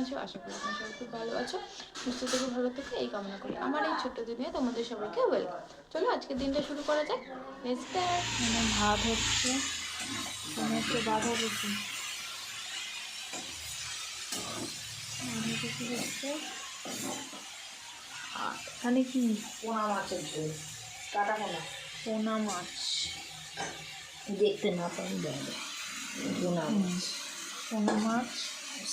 আছো? আশা করি তোমরা সবাই খুব ভালো আছো, সুস্থ থেকে ভালো থেকে এই কামনা করি। আমার এই ছোট্ট দিনে তোমাদের সবাইকে ওয়েলকাম। চলো আজকে দিনটা শুরু করা যাক। Let's start. মানে ভাত হচ্ছে, মানে হচ্ছে বাঁধাকপি হচ্ছে। আর এখানে কি? পোনা মাছের ঝোল, কাটা পোনা। পোনা মাছ দেখতে না পারি বাইরে। পোনা মাছ, পোনা মাছ,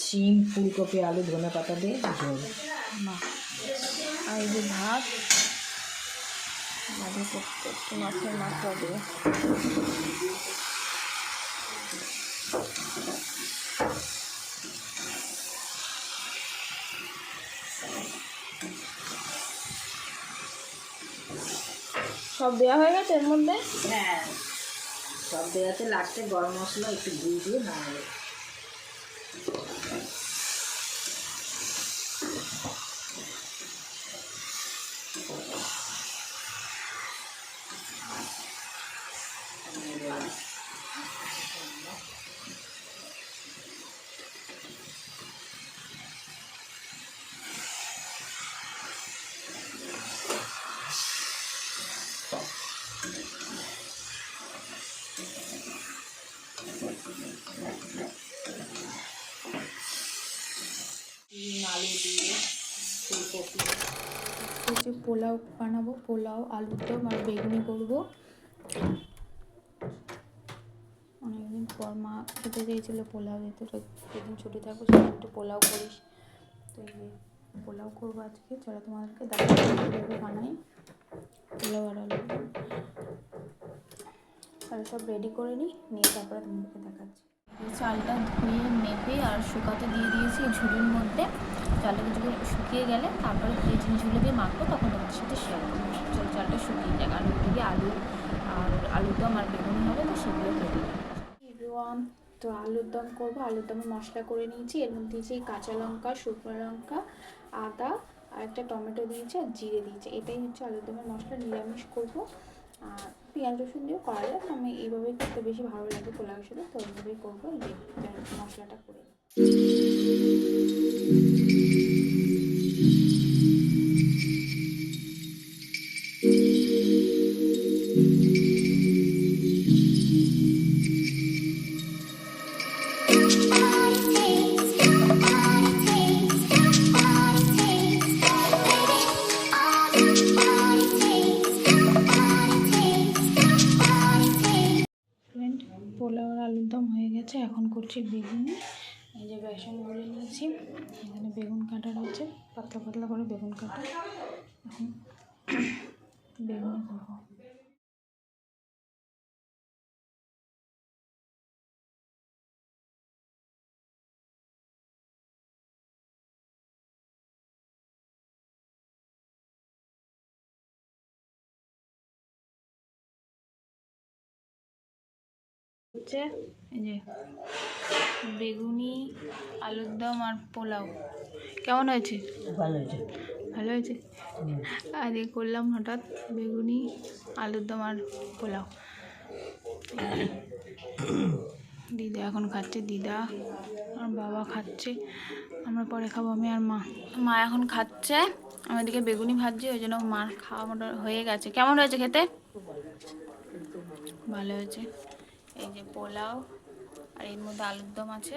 শিম, ফুলকপি, আলু, ধনে পাতা দিয়ে ঝোল। আর এই যে ভাত বাঁধাকপি মাছের মাথা দিয়ে। সব দেওয়া হয়ে গেছে এর মধ্যে? হ্যাঁ, সব দেওয়া আছে। লাস্টে গরম মশলা একটু দিয়ে নামাবে। আলু দিয়ে ফুলকপি। হচ্ছে পোলাও বানাবো, পোলাও, আলুর দম আর বেগুনি করবো। অনেকদিন পর মা খেতে চেয়েছিলো পোলাও, যেদিন ছুটি থাকবো সেদিন একটু পোলাও করিস। তো এই যে পোলাও করবো আজকে। চলো তোমাদেরকে কীভাবে বানাই পোলাও আর আলুর দম। তাহলে সব রেডি করে নিয়ে তারপরে তোমাদেরকে দেখাচ্ছি। এই চালটা ধুয়ে মেপে আর শুকাতে দিয়ে দিয়েছি ঝুড়ির মধ্যে। চালটা কিছু শুকিয়ে গেলে তারপরে ঝুলে দিয়ে মাখবো, তখন তোমাদের সাথে শেয়ার করবো। চলো চালটা শুকিয়ে যাক। আর ওইদিকে আলুর দম আর বেগুনি হবে, তো সেগুলো কেটে এভরিওয়ান। তো আলুর দম করবো। আলুর দমের মশলা করে নিয়েছি। এর মধ্যে দিয়েছি কাঁচা লঙ্কা, শুকনো লঙ্কা, আদা আর একটা টমেটো দিয়েছি আর জিরে দিয়েছি। এটাই হচ্ছে আলুর দমের মশলা। নিরামিষ করবো আর পেঁয়াজ রসুন দিয়েও করা যায়। আমি এইভাবেই করতে বেশি ভালো লাগে পোলাওর সাথে, তো এইভাবেই করবো। এই যে মশলাটা করে পোলাও আর আলুর দম হয়ে গেছে। এখন করছি বেগুনি। এই যে বেসন গুলে নিয়েছি, এখানে বেগুন কাটা রয়েছে, পাতলা পাতলা করে বেগুন কাটা। এখন বেগুনি করবো। হচ্ছে এই যে বেগুনি, আলুর দম আর পোলাও। কেমন হয়েছে? ভালো হয়েছে। ভালো হয়েছে। আর এ করলাম হঠাৎ বেগুনি, আলুর দম আর পোলাও। দিদা এখন খাচ্ছে, দিদা আর বাবা খাচ্ছে, আমরা পরে খাবো আমি আর মা এখন খাচ্ছে। আমার দিকে বেগুনি ভাজছে, ওই জন্য মার খাওয়া মোটা হয়ে গেছে। কেমন হয়েছে খেতে? ভালো হয়েছে। এই যে পোলাও আর এর মধ্যে আলুর দম আছে।